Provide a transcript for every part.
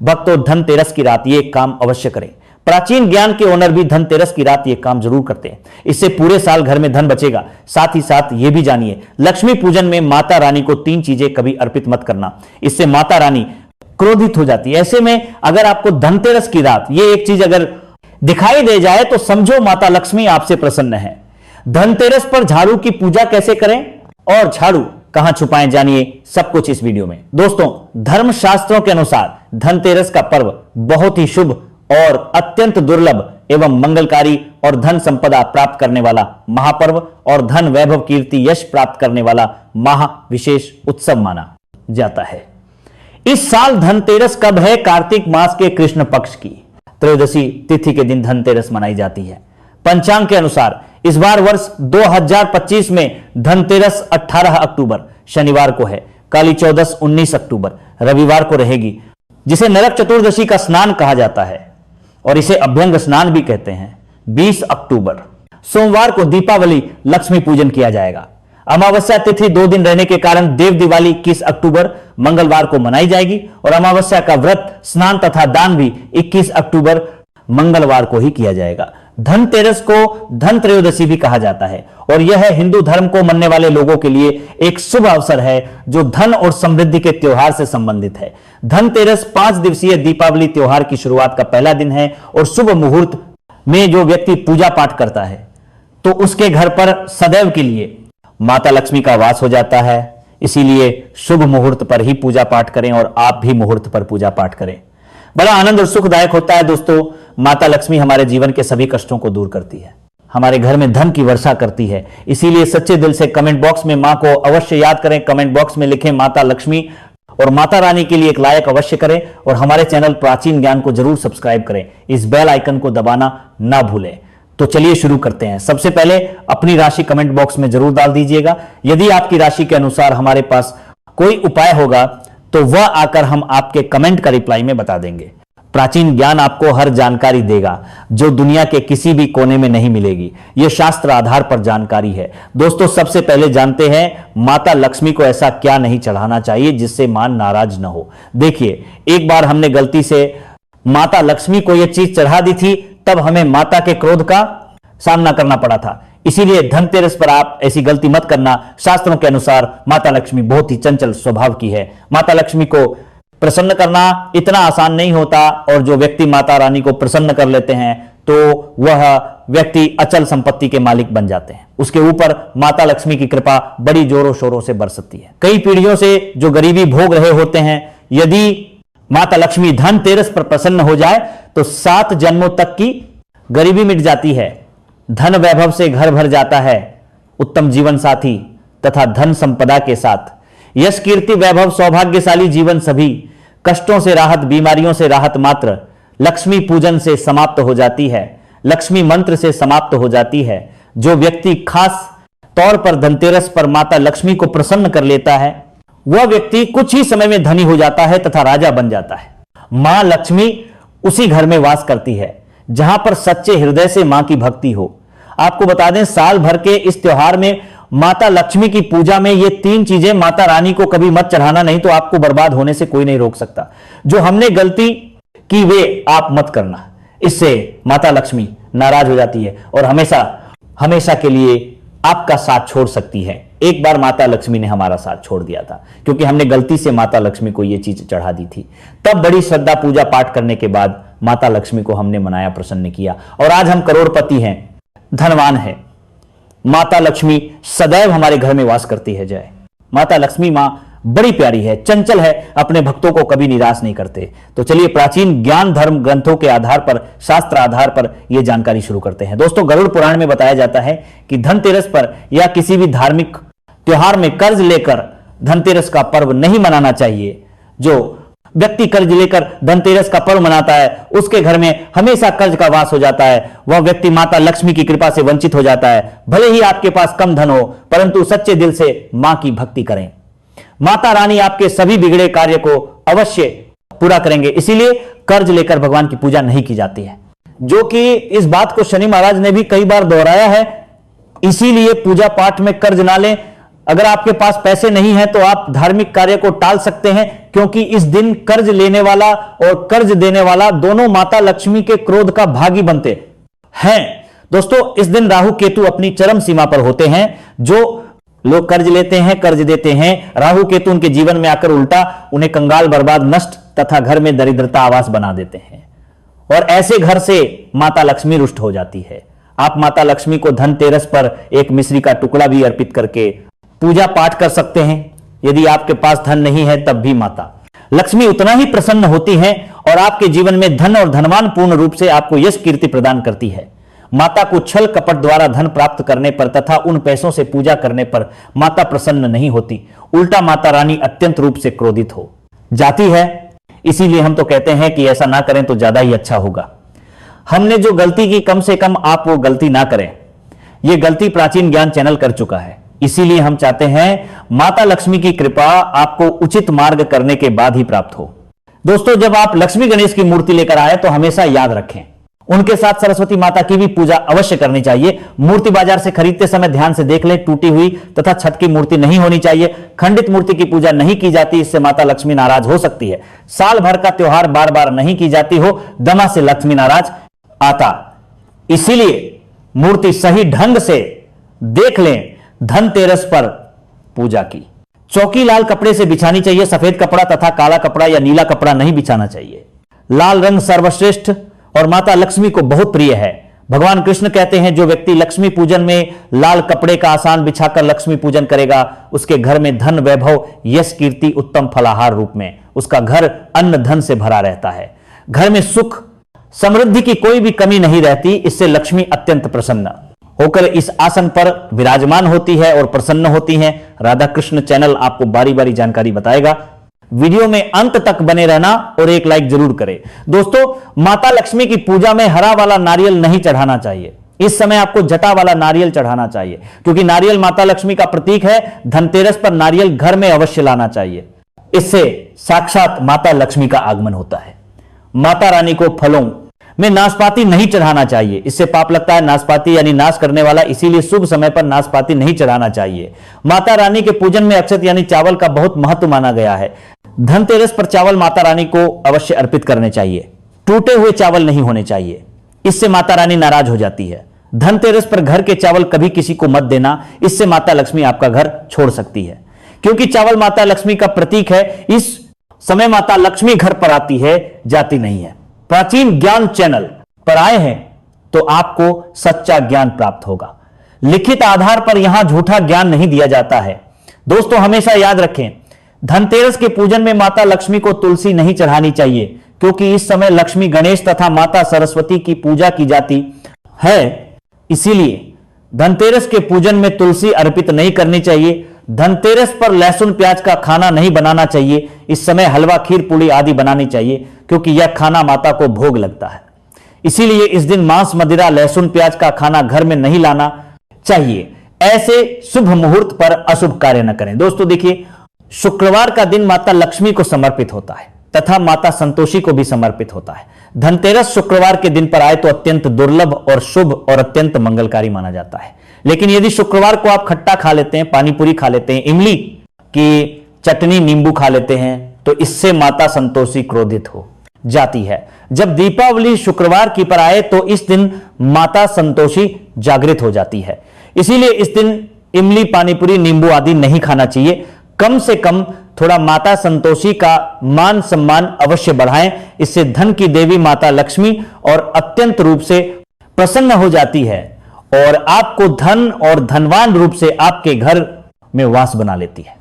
भक्तों, धनतेरस की रात ये काम अवश्य करें। प्राचीन ज्ञान के ओनर भी धनतेरस की रात ये काम जरूर करते हैं। इससे पूरे साल घर में धन बचेगा। साथ ही साथ ये भी जानिए, लक्ष्मी पूजन में माता रानी को 3 चीजें कभी अर्पित मत करना, इससे माता रानी क्रोधित हो जाती है। ऐसे में अगर आपको धनतेरस की रात ये एक चीज अगर दिखाई दे जाए तो समझो माता लक्ष्मी आपसे प्रसन्न है। धनतेरस पर झाड़ू की पूजा कैसे करें और झाड़ू कहां छुपाएं, जानिए सब कुछ इस वीडियो में। दोस्तों, धर्मशास्त्रों के अनुसार धनतेरस का पर्व बहुत ही शुभ और अत्यंत दुर्लभ एवं मंगलकारी और धन संपदा प्राप्त करने वाला महापर्व और धन वैभव कीर्ति यश प्राप्त करने वाला महा विशेष उत्सव माना जाता है। इस साल धनतेरस कब है? कार्तिक मास के कृष्ण पक्ष की त्रयोदशी तिथि के दिन धनतेरस मनाई जाती है। पंचांग के अनुसार इस बार वर्ष 2025 में धनतेरस 18 अक्टूबर शनिवार को है। काली चौदस 19 अक्टूबर रविवार को रहेगी, जिसे नरक चतुर्दशी का स्नान कहा जाता है और इसे अभ्यंग स्नान भी कहते हैं। 20 अक्टूबर सोमवार को दीपावली लक्ष्मी पूजन किया जाएगा। अमावस्या तिथि 2 दिन रहने के कारण देव दिवाली 21 अक्टूबर मंगलवार को मनाई जाएगी और अमावस्या का व्रत, स्नान तथा दान भी 21 अक्टूबर मंगलवार को ही किया जाएगा। धनतेरस को धन त्रयोदशी भी कहा जाता है और यह हिंदू धर्म को मानने वाले लोगों के लिए एक शुभ अवसर है जो धन और समृद्धि के त्योहार से संबंधित है। धनतेरस 5 दिवसीय दीपावली त्योहार की शुरुआत का पहला दिन है और शुभ मुहूर्त में जो व्यक्ति पूजा पाठ करता है तो उसके घर पर सदैव के लिए माता लक्ष्मी का वास हो जाता है। इसीलिए शुभ मुहूर्त पर ही पूजा पाठ करें और आप भी मुहूर्त पर पूजा पाठ करें। बड़ा आनंद और सुखदायक होता है। दोस्तों, माता लक्ष्मी हमारे जीवन के सभी कष्टों को दूर करती है, हमारे घर में धन की वर्षा करती है। इसीलिए सच्चे दिल से कमेंट बॉक्स में मां को अवश्य याद करें। कमेंट बॉक्स में लिखें माता लक्ष्मी और माता रानी के लिए एक लायक अवश्य करें और हमारे चैनल प्राचीन ज्ञान को जरूर सब्सक्राइब करें। इस बेल आइकन को दबाना ना भूलें। तो चलिए शुरू करते हैं। सबसे पहले अपनी राशि कमेंट बॉक्स में जरूर डाल दीजिएगा। यदि आपकी राशि के अनुसार हमारे पास कोई उपाय होगा तो वह आकर हम आपके कमेंट का रिप्लाई में बता देंगे। प्राचीन ज्ञान आपको हर जानकारी देगा जो दुनिया के किसी भी कोने में नहीं मिलेगी। यह शास्त्र आधार पर जानकारी है। दोस्तों, सबसे पहले जानते हैं माता लक्ष्मी को ऐसा क्या नहीं चढ़ाना चाहिए जिससे मां नाराज न हो। देखिए, एक बार हमने गलती से माता लक्ष्मी को यह चीज चढ़ा दी थी, तब हमें माता के क्रोध का सामना करना पड़ा था। इसीलिए धनतेरस पर आप ऐसी गलती मत करना। शास्त्रों के अनुसार माता लक्ष्मी बहुत ही चंचल स्वभाव की है। माता लक्ष्मी को प्रसन्न करना इतना आसान नहीं होता और जो व्यक्ति माता रानी को प्रसन्न कर लेते हैं तो वह व्यक्ति अचल संपत्ति के मालिक बन जाते हैं। उसके ऊपर माता लक्ष्मी की कृपा बड़ी जोरों शोरों से बरसती है। कई पीढ़ियों से जो गरीबी भोग रहे होते हैं, यदि माता लक्ष्मी धनतेरस पर प्रसन्न हो जाए तो 7 जन्मों तक की गरीबी मिट जाती है। धन वैभव से घर भर जाता है, उत्तम जीवन साथी तथा धन संपदा के साथ यश कीर्ति वैभव सौभाग्यशाली जीवन, सभी कष्टों से राहत, बीमारियों से राहत मात्र लक्ष्मी पूजन से समाप्त हो जाती है, लक्ष्मी मंत्र से समाप्त हो जाती है। जो व्यक्ति खास तौर पर धनतेरस पर माता लक्ष्मी को प्रसन्न कर लेता है वह व्यक्ति कुछ ही समय में धनी हो जाता है तथा राजा बन जाता है। मां लक्ष्मी उसी घर में वास करती है जहां पर सच्चे हृदय से मां की भक्ति हो। आपको बता दें, साल भर के इस त्योहार में माता लक्ष्मी की पूजा में ये 3 चीजें माता रानी को कभी मत चढ़ाना, नहीं तो आपको बर्बाद होने से कोई नहीं रोक सकता। जो हमने गलती की वे आप मत करना, इससे माता लक्ष्मी नाराज हो जाती है और हमेशा हमेशा के लिए आपका साथ छोड़ सकती है। एक बार माता लक्ष्मी ने हमारा साथ छोड़ दिया था क्योंकि हमने गलती से माता लक्ष्मी को यह चीज चढ़ा दी थी। तब बड़ी श्रद्धा पूजा पाठ करने के बाद माता लक्ष्मी को हमने मनाया, प्रसन्न किया और आज हम करोड़पति हैं, धनवान हैं। माता लक्ष्मी सदैव हमारे घर में वास करती है। जय माता लक्ष्मी। मां बड़ी प्यारी है, चंचल है, अपने भक्तों को कभी निराश नहीं करते। तो चलिए प्राचीन ज्ञान धर्म ग्रंथों के आधार पर, शास्त्र आधार पर यह जानकारी शुरू करते हैं। दोस्तों, गरुड़ पुराण में बताया जाता है कि धनतेरस पर या किसी भी धार्मिक त्योहार में कर्ज लेकर धनतेरस का पर्व नहीं मनाना चाहिए। जो व्यक्ति कर्ज लेकर धनतेरस का पर्व मनाता है उसके घर में हमेशा कर्ज का वास हो जाता है। वह व्यक्ति माता लक्ष्मी की कृपा से वंचित हो जाता है। भले ही आपके पास कम धन हो, परंतु सच्चे दिल से मां की भक्ति करें। माता रानी आपके सभी बिगड़े कार्य को अवश्य पूरा करेंगे। इसीलिए कर्ज लेकर भगवान की पूजा नहीं की जाती है, जो कि इस बात को शनि महाराज ने भी कई बार दोहराया है। इसीलिए पूजा पाठ में कर्ज ना लें। अगर आपके पास पैसे नहीं है तो आप धार्मिक कार्य को टाल सकते हैं, क्योंकि इस दिन कर्ज लेने वाला और कर्ज देने वाला दोनों माता लक्ष्मी के क्रोध का भागी बनते हैं। दोस्तों, इस दिन राहु केतु अपनी चरम सीमा पर होते हैं। जो लोग कर्ज लेते हैं, कर्ज देते हैं, राहु केतु उनके जीवन में आकर उल्टा उन्हें कंगाल, बर्बाद, नष्ट तथा घर में दरिद्रता आवास बना देते हैं। और ऐसे घर से माता लक्ष्मी रुष्ट हो जाती है। आप माता लक्ष्मी को धनतेरस पर एक मिश्री का टुकड़ा भी अर्पित करके पूजा पाठ कर सकते हैं। यदि आपके पास धन नहीं है तब भी माता लक्ष्मी उतना ही प्रसन्न होती हैं और आपके जीवन में धन और धनवान पूर्ण रूप से आपको यश कीर्ति प्रदान करती है। माता को छल कपट द्वारा धन प्राप्त करने पर तथा उन पैसों से पूजा करने पर माता प्रसन्न नहीं होती, उल्टा माता रानी अत्यंत रूप से क्रोधित हो जाती है। इसीलिए हम तो कहते हैं कि ऐसा ना करें तो ज्यादा ही अच्छा होगा। हमने जो गलती की, कम से कम आप वो गलती ना करें। यह गलती प्राचीन ज्ञान चैनल कर चुका है। इसीलिए हम चाहते हैं माता लक्ष्मी की कृपा आपको उचित मार्ग करने के बाद ही प्राप्त हो। दोस्तों, जब आप लक्ष्मी गणेश की मूर्ति लेकर आए तो हमेशा याद रखें, उनके साथ सरस्वती माता की भी पूजा अवश्य करनी चाहिए। मूर्ति बाजार से खरीदते समय ध्यान से देख लें, टूटी हुई तथा छत की मूर्ति नहीं होनी चाहिए। खंडित मूर्ति की पूजा नहीं की जाती, इससे माता लक्ष्मी नाराज हो सकती है। साल भर का त्योहार बार बार नहीं की जाती हो, दमा से लक्ष्मी नाराज आता। इसीलिए मूर्ति सही ढंग से देख लें। धनतेरस पर पूजा की चौकी लाल कपड़े से बिछानी चाहिए। सफेद कपड़ा तथा काला कपड़ा या नीला कपड़ा नहीं बिछाना चाहिए। लाल रंग सर्वश्रेष्ठ और माता लक्ष्मी को बहुत प्रिय है। भगवान कृष्ण कहते हैं, जो व्यक्ति लक्ष्मी पूजन में लाल कपड़े का आसान बिछाकर लक्ष्मी पूजन करेगा, उसके घर में धन, वैभव, यश, कीर्ति, उत्तम फलाहार रूप में उसका घर अन्न धन से भरा रहता है। घर में सुख समृद्धि की कोई भी कमी नहीं रहती। इससे लक्ष्मी अत्यंत प्रसन्न होकर इस आसन पर विराजमान होती है और प्रसन्न होती हैं। राधा कृष्ण चैनल आपको बारी बारी जानकारी बताएगा। वीडियो में अंत तक बने रहना और एक लाइक जरूर करें। दोस्तों, माता लक्ष्मी की पूजा में हरा वाला नारियल नहीं चढ़ाना चाहिए। इस समय आपको जटा वाला नारियल चढ़ाना चाहिए, क्योंकि नारियल माता लक्ष्मी का प्रतीक है। धनतेरस पर नारियल घर में अवश्य लाना चाहिए। इससे साक्षात माता लक्ष्मी का आगमन होता है। माता रानी को फलों में नाशपाती नहीं चढ़ाना चाहिए, इससे पाप लगता है। नाशपाती यानी नाश करने वाला, इसीलिए शुभ समय पर नाशपाती नहीं चढ़ाना चाहिए। माता रानी के पूजन में अक्षत यानी चावल का बहुत महत्व माना गया है। धनतेरस पर चावल माता रानी को अवश्य अर्पित करने चाहिए। टूटे हुए चावल नहीं होने चाहिए, इससे माता रानी नाराज हो जाती है। धनतेरस पर घर के चावल कभी किसी को मत देना, इससे माता लक्ष्मी आपका घर छोड़ सकती है। क्योंकि चावल माता लक्ष्मी का प्रतीक है, इस समय माता लक्ष्मी घर पर आती है, जाती नहीं है। प्राचीन ज्ञान चैनल पर आए हैं तो आपको सच्चा ज्ञान प्राप्त होगा। लिखित आधार पर यहां झूठा ज्ञान नहीं दिया जाता है। दोस्तों, हमेशा याद रखें, धनतेरस के पूजन में माता लक्ष्मी को तुलसी नहीं चढ़ानी चाहिए, क्योंकि इस समय लक्ष्मी, गणेश तथा माता सरस्वती की पूजा की जाती है। इसीलिए धनतेरस के पूजन में तुलसी अर्पित नहीं करनी चाहिए। धनतेरस पर लहसुन प्याज का खाना नहीं बनाना चाहिए। इस समय हलवा, खीर, पूड़ी आदि बनानी चाहिए, क्योंकि यह खाना माता को भोग लगता है। इसीलिए इस दिन मांस, मदिरा, लहसुन प्याज का खाना घर में नहीं लाना चाहिए। ऐसे शुभ मुहूर्त पर अशुभ कार्य न करें। दोस्तों देखिए, शुक्रवार का दिन माता लक्ष्मी को समर्पित होता है तथा माता संतोषी को भी समर्पित होता है। धनतेरस शुक्रवार के दिन पर आए तो अत्यंत दुर्लभ और शुभ और अत्यंत मंगलकारी माना जाता है। लेकिन यदि शुक्रवार को आप खट्टा खा लेते हैं, पानी पूरी खा लेते हैं, इमली की चटनी, नींबू खा लेते हैं, तो इससे माता संतोषी क्रोधित हो जाती है। जब दीपावली शुक्रवार की पर आए तो इस दिन माता संतोषी जागृत हो जाती है। इसीलिए इस दिन इमली, पानीपुरी, नींबू आदि नहीं खाना चाहिए। कम से कम थोड़ा माता संतोषी का मान सम्मान अवश्य बढ़ाएं। इससे धन की देवी माता लक्ष्मी और अत्यंत रूप से प्रसन्न हो जाती है और आपको धन और धनवान रूप से आपके घर में वास बना लेती है।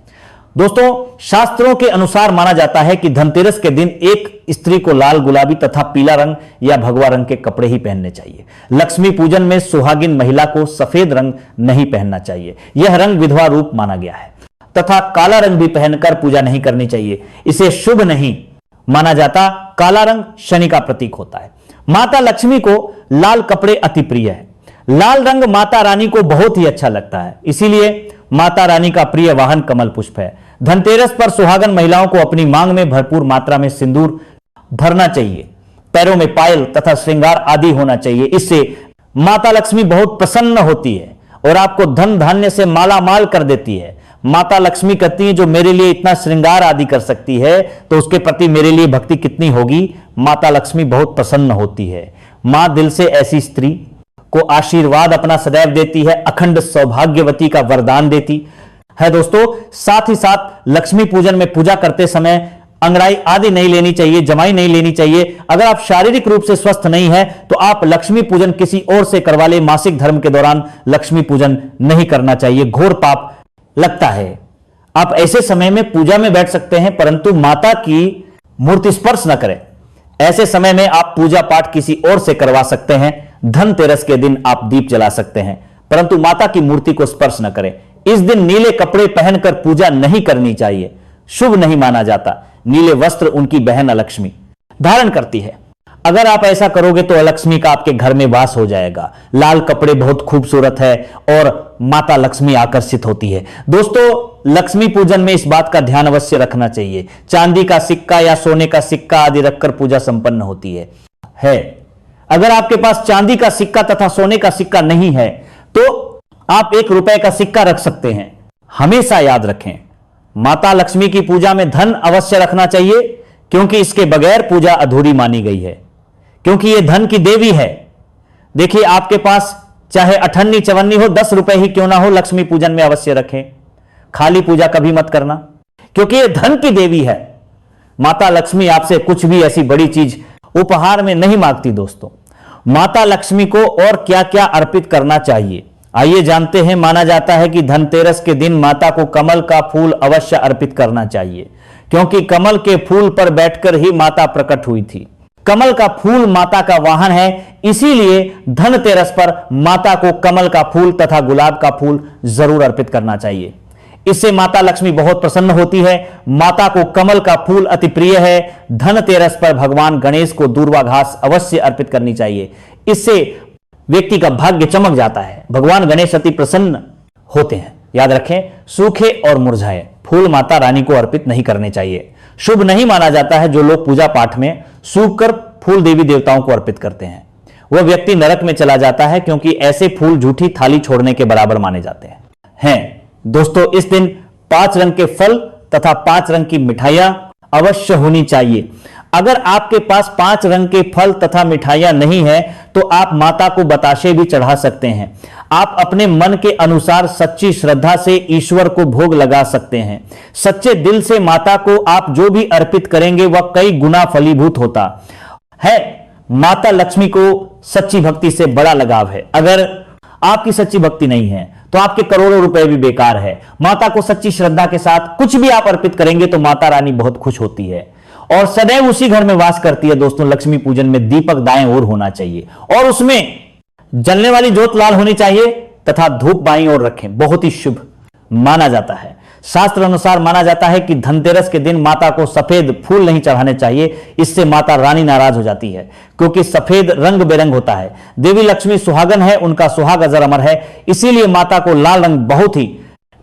दोस्तों, शास्त्रों के अनुसार माना जाता है कि धनतेरस के दिन एक स्त्री को लाल, गुलाबी तथा पीला रंग या भगवा रंग के कपड़े ही पहनने चाहिए। लक्ष्मी पूजन में सुहागिन महिला को सफेद रंग नहीं पहनना चाहिए, यह रंग विधवा रूप माना गया है। तथा काला रंग भी पहनकर पूजा नहीं करनी चाहिए, इसे शुभ नहीं माना जाता। काला रंग शनि का प्रतीक होता है। माता लक्ष्मी को लाल कपड़े अति प्रिय है। लाल रंग माता रानी को बहुत ही अच्छा लगता है, इसीलिए माता रानी का प्रिय वाहन कमल पुष्प है। धनतेरस पर सुहागन महिलाओं को अपनी मांग में भरपूर मात्रा में सिंदूर भरना चाहिए। पैरों में पायल तथा श्रृंगार आदि होना चाहिए। इससे माता लक्ष्मी बहुत प्रसन्न होती है और आपको धन धान्य से माला माल कर देती है। माता लक्ष्मी कहती हैं जो मेरे लिए इतना श्रृंगार आदि कर सकती है तो उसके प्रति मेरे लिए भक्ति कितनी होगी। माता लक्ष्मी बहुत प्रसन्न होती है। मां दिल से ऐसी स्त्री को आशीर्वाद अपना सदैव देती है, अखंड सौभाग्यवती का वरदान देती है। दोस्तों साथ ही साथ लक्ष्मी पूजन में पूजा करते समय अंगड़ाई आदि नहीं लेनी चाहिए, जमाई नहीं लेनी चाहिए। अगर आप शारीरिक रूप से स्वस्थ नहीं है तो आप लक्ष्मी पूजन किसी और से करवा ले। मासिक धर्म के दौरान लक्ष्मी पूजन नहीं करना चाहिए, घोर पाप लगता है। आप ऐसे समय में पूजा में बैठ सकते हैं परंतु माता की मूर्ति स्पर्श न करें। ऐसे समय में आप पूजा पाठ किसी और से करवा सकते हैं। धनतेरस के दिन आप दीप जला सकते हैं परंतु माता की मूर्ति को स्पर्श न करें। इस दिन नीले कपड़े पहनकर पूजा नहीं करनी चाहिए, शुभ नहीं माना जाता। नीले वस्त्र उनकी बहन अलक्ष्मी धारण करती है। अगर आप ऐसा करोगे तो अलक्ष्मी का आपके घर में वास हो जाएगा। लाल कपड़े बहुत खूबसूरत है और माता लक्ष्मी आकर्षित होती है। दोस्तों लक्ष्मी पूजन में इस बात का ध्यान अवश्य रखना चाहिए, चांदी का सिक्का या सोने का सिक्का आदि रखकर पूजा संपन्न होती है। अगर आपके पास चांदी का सिक्का तथा सोने का सिक्का नहीं है तो आप 1 रुपए का सिक्का रख सकते हैं। हमेशा याद रखें माता लक्ष्मी की पूजा में धन अवश्य रखना चाहिए क्योंकि इसके बगैर पूजा अधूरी मानी गई है, क्योंकि यह धन की देवी है। देखिए आपके पास चाहे अठन्नी चवन्नी हो, 10 रुपए ही क्यों ना हो, लक्ष्मी पूजन में अवश्य रखें। खाली पूजा कभी मत करना क्योंकि यह धन की देवी है। माता लक्ष्मी आपसे कुछ भी ऐसी बड़ी चीज उपहार में नहीं मांगती। दोस्तों माता लक्ष्मी को और क्या क्या अर्पित करना चाहिए आइए जानते हैं। माना जाता है कि धनतेरस के दिन माता को कमल का फूल अवश्य अर्पित करना चाहिए क्योंकि कमल के फूल पर बैठकर ही माता प्रकट हुई थी। कमल का फूल माता का वाहन है, इसीलिए धनतेरस पर माता को कमल का फूल तथा गुलाब का फूल जरूर अर्पित करना चाहिए। इससे माता लक्ष्मी बहुत प्रसन्न होती है। माता को कमल का फूल अति प्रिय है। धनतेरस पर भगवान गणेश को दूर्वा घास अवश्य अर्पित करनी चाहिए। इससे व्यक्ति का भाग्य चमक जाता है। भगवान गणेश अति प्रसन्न होते हैं। याद रखें सूखे और मुरझाए फूल माता रानी को अर्पित नहीं करने चाहिए। शुभ नहीं माना जाता है जो लोग पूजा पाठ में सूखकर फूल देवी देवताओं को अर्पित करते हैं। वह व्यक्ति नरक में चला जाता है क्योंकि ऐसे फूल झूठी थाली छोड़ने के बराबर माने जाते हैं। दोस्तों इस दिन 5 रंग के फल तथा 5 रंग की मिठाइयां अवश्य होनी चाहिए। अगर आपके पास 5 रंग के फल तथा मिठाइयां नहीं है तो आप माता को बताशे भी चढ़ा सकते हैं। आप अपने मन के अनुसार सच्ची श्रद्धा से ईश्वर को भोग लगा सकते हैं। सच्चे दिल से माता को आप जो भी अर्पित करेंगे वह कई गुना फलीभूत होता है। माता लक्ष्मी को सच्ची भक्ति से बड़ा लगाव है। अगर आपकी सच्ची भक्ति नहीं है तो आपके करोड़ों रुपए भी बेकार है। माता को सच्ची श्रद्धा के साथ कुछ भी आप अर्पित करेंगे तो माता रानी बहुत खुश होती है और सदैव उसी घर में वास करती है। दोस्तों लक्ष्मी पूजन में दीपक दाएं ओर होना चाहिए और उसमें जलने वाली ज्योत लाल होनी चाहिए तथा धूप बाईं ओर रखें, बहुत ही शुभ माना जाता है। शास्त्र अनुसार माना जाता है कि धनतेरस के दिन माता को सफेद फूल नहीं चढ़ाने चाहिए, इससे माता रानी नाराज हो जाती है क्योंकि सफेद रंग बेरंग होता है। देवी लक्ष्मी सुहागन है, उनका सुहाग अजर अमर है, इसीलिए माता को लाल रंग बहुत ही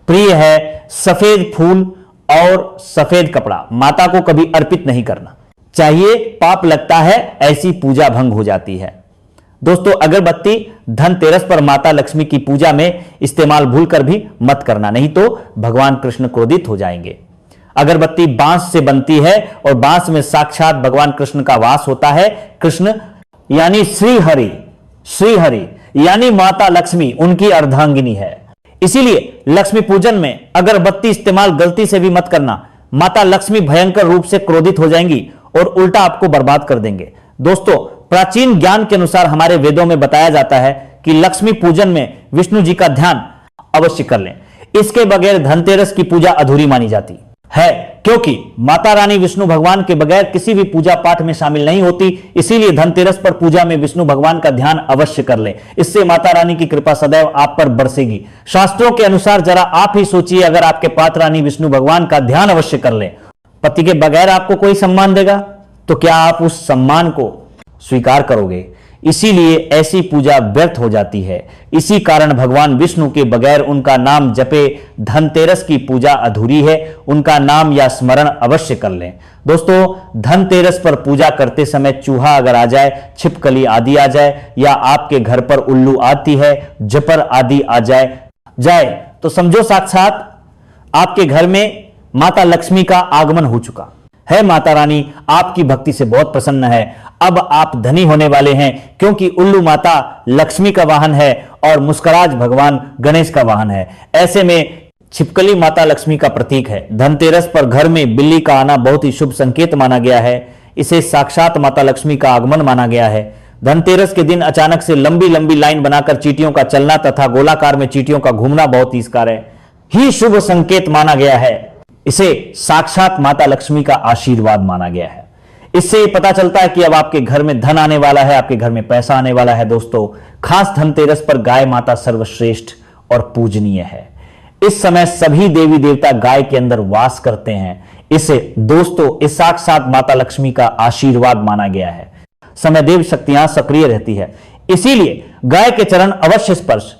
प्रिय है। सफेद फूल और सफेद कपड़ा माता को कभी अर्पित नहीं करना चाहिए, पाप लगता है, ऐसी पूजा भंग हो जाती है। दोस्तों अगरबत्ती धनतेरस पर माता लक्ष्मी की पूजा में इस्तेमाल भूलकर भी मत करना, नहीं तो भगवान कृष्ण क्रोधित हो जाएंगे। अगरबत्ती बांस से बनती है और बांस में साक्षात भगवान कृष्ण का वास होता है। कृष्ण यानी श्री हरि यानी माता लक्ष्मी उनकी अर्धांगिनी है। इसीलिए लक्ष्मी पूजन में अगरबत्ती इस्तेमाल गलती से भी मत करना। माता लक्ष्मी भयंकर रूप से क्रोधित हो जाएंगी और उल्टा आपको बर्बाद कर देंगे। दोस्तों प्राचीन ज्ञान के अनुसार हमारे वेदों में बताया जाता है कि लक्ष्मी पूजन में विष्णु जी का ध्यान अवश्य कर लें। इसके बगैर धनतेरस की पूजा अधूरी मानी जाती है क्योंकि माता रानी विष्णु भगवान के बगैर किसी भी पूजा पाठ में शामिल नहीं होती। इसीलिए धनतेरस पर पूजा में विष्णु भगवान का ध्यान अवश्य कर लें, इससे माता रानी की कृपा सदैव आप पर बरसेगी। शास्त्रों के अनुसार जरा आप ही सोचिए, अगर आपके पात्र रानी विष्णु भगवान का ध्यान अवश्य कर लें, पति के बगैर आपको कोई सम्मान देगा तो क्या आप उस सम्मान को स्वीकार करोगे? इसीलिए ऐसी पूजा व्यर्थ हो जाती है। इसी कारण भगवान विष्णु के बगैर उनका नाम जपे धनतेरस की पूजा अधूरी है। उनका नाम या स्मरण अवश्य कर लें। दोस्तों धनतेरस पर पूजा करते समय चूहा अगर आ जाए, छिपकली आदि आ जाए या आपके घर पर उल्लू आती है, जपर आदि आ जाए तो समझो साक्षात आपके घर में माता लक्ष्मी का आगमन हो चुका है। माता रानी आपकी भक्ति से बहुत प्रसन्न है। अब आप धनी होने वाले हैं, क्योंकि उल्लू माता लक्ष्मी का वाहन है और मुस्कराज भगवान गणेश का वाहन है। ऐसे में छिपकली माता लक्ष्मी का प्रतीक है। धनतेरस पर घर में बिल्ली का आना बहुत ही शुभ संकेत माना गया है। इसे साक्षात माता लक्ष्मी का आगमन माना गया है। धनतेरस के दिन अचानक से लंबी लंबी लाइन बनाकर चींटियों का चलना तथा गोलाकार में चींटियों का घूमना बहुत ही शुभ संकेत माना गया है। इसे साक्षात माता लक्ष्मी का आशीर्वाद माना गया है। इससे पता चलता है कि अब आपके घर में धन आने वाला है, आपके घर में पैसा आने वाला है। दोस्तों, खास धनतेरस पर गाय माता सर्वश्रेष्ठ और पूजनीय है। इस समय सभी देवी देवता गाय के अंदर वास करते हैं। इसे दोस्तों इस साक्षात माता लक्ष्मी का आशीर्वाद माना गया है। समय देव शक्तियां सक्रिय रहती है, इसीलिए गाय के चरण अवश्य स्पर्श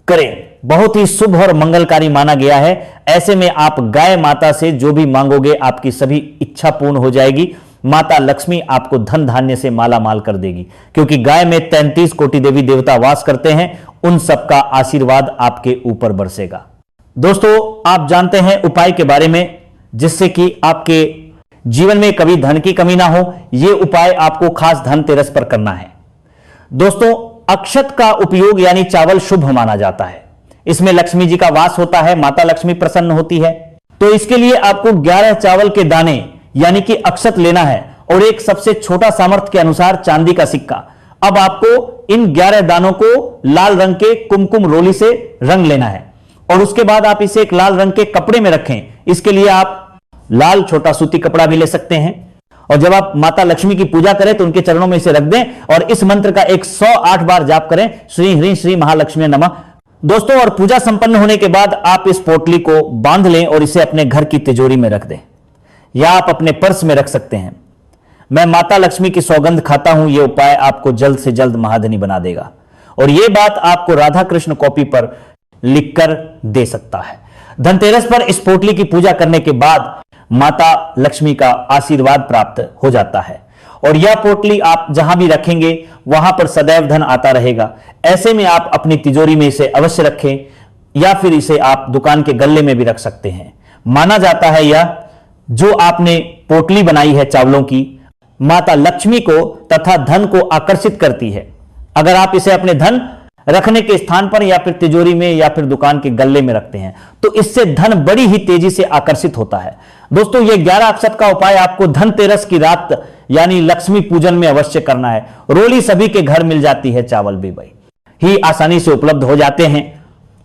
करें। बहुत ही शुभ और मंगलकारी माना गया है। ऐसे में आप गाय माता से जो भी मांगोगे आपकी सभी इच्छा पूर्ण हो जाएगी। माता लक्ष्मी आपको धन धान्य से माला माल कर देगी, क्योंकि गाय में 33 कोटि देवी देवता वास करते हैं। उन सबका आशीर्वाद आपके ऊपर बरसेगा। दोस्तों, आप जानते हैं उपाय के बारे में, जिससे कि आपके जीवन में कभी धन की कमी ना हो। यह उपाय आपको खास धनतेरस पर करना है। दोस्तों, अक्षत का उपयोग यानी चावल शुभ माना जाता है। इसमें लक्ष्मी जी का वास होता है, माता लक्ष्मी प्रसन्न होती है। तो इसके लिए आपको 11 चावल के दाने यानी कि अक्षत लेना है और एक सबसे छोटा सामर्थ्य के अनुसार चांदी का सिक्का। अब आपको इन 11 दानों को लाल रंग के कुमकुम रोली से रंग लेना है और उसके बाद आप इसे एक लाल रंग के कपड़े में रखें। इसके लिए आप लाल छोटा सूती कपड़ा भी ले सकते हैं और जब आप माता लक्ष्मी की पूजा करें तो उनके चरणों में इसे रख दें और इस मंत्र का 108 बार जाप करें, श्री ह्रीं श्री महालक्ष्मी नमः। दोस्तों, और पूजा संपन्न होने के बाद आप इस पोटली को बांध लें और इसे अपने घर की तिजोरी में रख दें या आप अपने पर्स में रख सकते हैं। मैं माता लक्ष्मी की सौगंध खाता हूं, यह उपाय आपको जल्द से जल्द महाधनी बना देगा और यह बात आपको राधा कृष्ण कॉपी पर लिखकर दे सकता है। धनतेरस पर इस पोटली की पूजा करने के बाद माता लक्ष्मी का आशीर्वाद प्राप्त हो जाता है और यह पोटली आप जहां भी रखेंगे वहां पर सदैव धन आता रहेगा। ऐसे में आप अपनी तिजोरी में इसे अवश्य रखें या फिर इसे आप दुकान के गल्ले में भी रख सकते हैं। माना जाता है यह जो आपने पोटली बनाई है चावलों की, माता लक्ष्मी को तथा धन को आकर्षित करती है। अगर आप इसे अपने धन रखने के स्थान पर या फिर तिजोरी में या फिर दुकान के गल्ले में रखते हैं तो इससे धन बड़ी ही तेजी से आकर्षित होता है। दोस्तों, यह 11 अक्षत का उपाय आपको धनतेरस की रात यानी लक्ष्मी पूजन में अवश्य करना है। रोली सभी के घर मिल जाती है, चावल भी भाई ही आसानी से उपलब्ध हो जाते हैं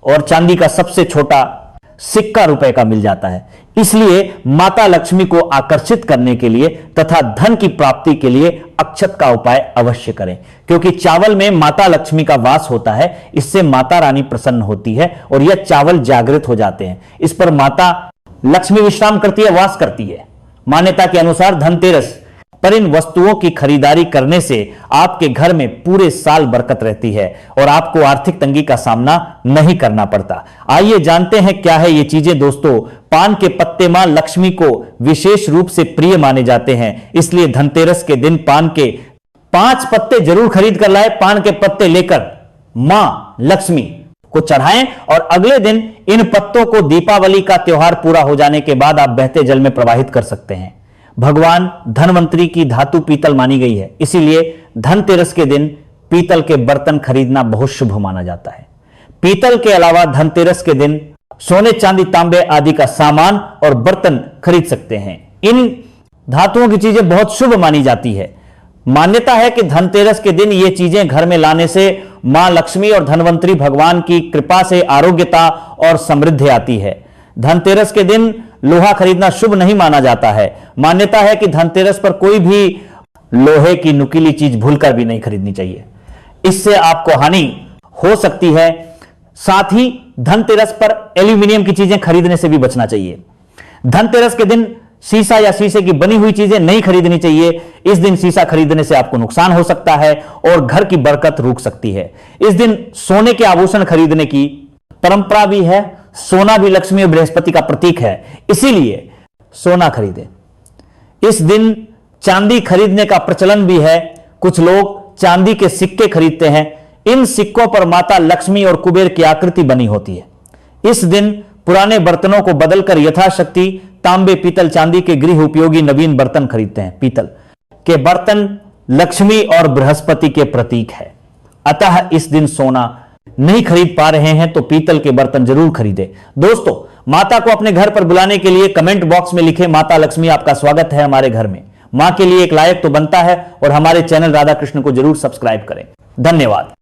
और चांदी का सबसे छोटा सिक्का रुपए का मिल जाता है। इसलिए माता लक्ष्मी को आकर्षित करने के लिए तथा धन की प्राप्ति के लिए अक्षत का उपाय अवश्य करें, क्योंकि चावल में माता लक्ष्मी का वास होता है। इससे माता रानी प्रसन्न होती है और यह चावल जागृत हो जाते हैं। इस पर माता लक्ष्मी विश्राम करती है, वास करती है। मान्यता के अनुसार धनतेरस पर इन वस्तुओं की खरीदारी करने से आपके घर में पूरे साल बरकत रहती है और आपको आर्थिक तंगी का सामना नहीं करना पड़ता। आइए जानते हैं क्या है ये चीजें। दोस्तों, पान के पत्ते मां लक्ष्मी को विशेष रूप से प्रिय माने जाते हैं, इसलिए धनतेरस के दिन पान के 5 पत्ते जरूर खरीद कर लाए। पान के पत्ते लेकर मां लक्ष्मी को चढ़ाएं और अगले दिन इन पत्तों को दीपावली का त्योहार पूरा हो जाने के बाद आप बहते जल में प्रवाहित कर सकते हैं। भगवान धनवंतरी की धातु पीतल मानी गई है, इसीलिए धनतेरस के दिन पीतल के बर्तन खरीदना बहुत शुभ माना जाता है। पीतल के अलावा धनतेरस के दिन सोने चांदी तांबे आदि का सामान और बर्तन खरीद सकते हैं। इन धातुओं की चीजें बहुत शुभ मानी जाती है। मान्यता है कि धनतेरस के दिन ये चीजें घर में लाने से मां लक्ष्मी और धनवंतरी भगवान की कृपा से आरोग्यता और समृद्धि आती है। धनतेरस के दिन लोहा खरीदना शुभ नहीं माना जाता है। मान्यता है कि धनतेरस पर कोई भी लोहे की नुकीली चीज भूलकर भी नहीं खरीदनी चाहिए, इससे आपको हानि हो सकती है। साथ ही धनतेरस पर एल्यूमिनियम की चीजें खरीदने से भी बचना चाहिए। धनतेरस के दिन शीशा या शीशे की बनी हुई चीजें नहीं खरीदनी चाहिए। इस दिन शीशा खरीदने से आपको नुकसान हो सकता है और घर की बरकत रुक सकती है। इस दिन सोने के आभूषण खरीदने की परंपरा भी है। सोना भी लक्ष्मी और बृहस्पति का प्रतीक है, इसीलिए सोना खरीदें। इस दिन चांदी खरीदने का प्रचलन भी है। कुछ लोग चांदी के सिक्के खरीदते हैं। इन सिक्कों पर माता लक्ष्मी और कुबेर की आकृति बनी होती है। इस दिन पुराने बर्तनों को बदलकर यथाशक्ति तांबे, पीतल, चांदी के गृह उपयोगी नवीन बर्तन खरीदते हैं। पीतल के बर्तन लक्ष्मी और बृहस्पति के प्रतीक है, अतः इस दिन सोना नहीं खरीद पा रहे हैं तो पीतल के बर्तन जरूर खरीदें। दोस्तों, माता को अपने घर पर बुलाने के लिए कमेंट बॉक्स में लिखें, माता लक्ष्मी आपका स्वागत है हमारे घर में। मां के लिए एक लायक तो बनता है और हमारे चैनल राधा कृष्ण को जरूर सब्सक्राइब करें। धन्यवाद।